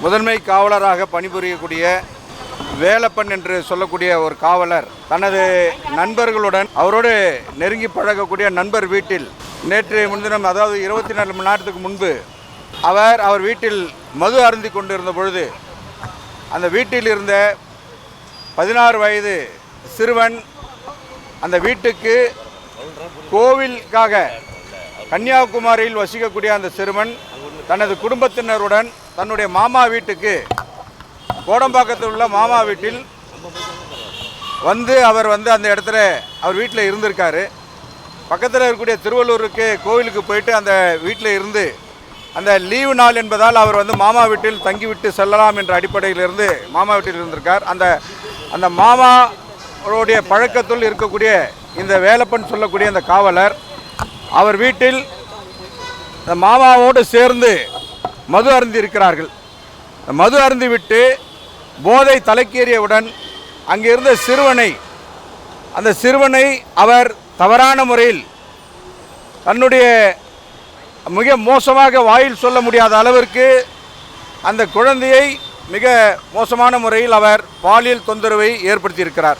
முதன்மை காவலராக பணிபுரியக்கூடிய வேலப்பன் என்று சொல்லக்கூடிய ஒரு காவலர் தனது நண்பர்களுடன் அவரோடு நெருங்கி பழகக்கூடிய நண்பர் வீட்டில் நேற்று முன்தினம், அதாவது 24 மணி நேரத்துக்கு முன்பு அவர் வீட்டில் மது அருந்தி கொண்டிருந்த பொழுது அந்த வீட்டில் இருந்த 16 வயது சிறுவன் அந்த வீட்டுக்கு கோவிலுக்காக கன்னியாகுமரியில் வசிக்கக்கூடிய அந்த சிறுவன் தனது குடும்பத்தினருடன் தன்னுடைய மாமா வீட்டுக்கு, கோடம்பாக்கத்தில் உள்ள மாமா வீட்டில் அவர் அந்த இடத்துல அவர் வீட்டில் இருந்திருக்காரு. பக்கத்தில் இருக்கக்கூடிய திருவள்ளூருக்கு கோவிலுக்கு போயிட்டு அந்த வீட்டில் இருந்து அந்த லீவு நாள் என்பதால் அவர் மாமா வீட்டில் தங்கிவிட்டு செல்லலாம் என்ற அடிப்படையிலிருந்து மாமா வீட்டில் இருந்திருக்கார். அந்த மாமாவுடைய பழக்கத்தில் இருக்கக்கூடிய இந்த வேலப்பன் சொல்லக்கூடிய அந்த காவலர் அவர் வீட்டில் இந்த மாமாவோடு சேர்ந்து மது அருந்தி இருக்கிறார்கள். மது அருந்திவிட்டு போதை தலைக்கேறியவுடன் அங்கிருந்த அந்த சிறுவனை அவர் தவறான முறையில் தன்னுடைய மிக மோசமாக வாயில் சொல்ல முடியாத அளவிற்கு அந்த குழந்தையை மிக மோசமான முறையில் அவர் பாலியல் தொந்தரவை ஏற்படுத்தியிருக்கிறார்.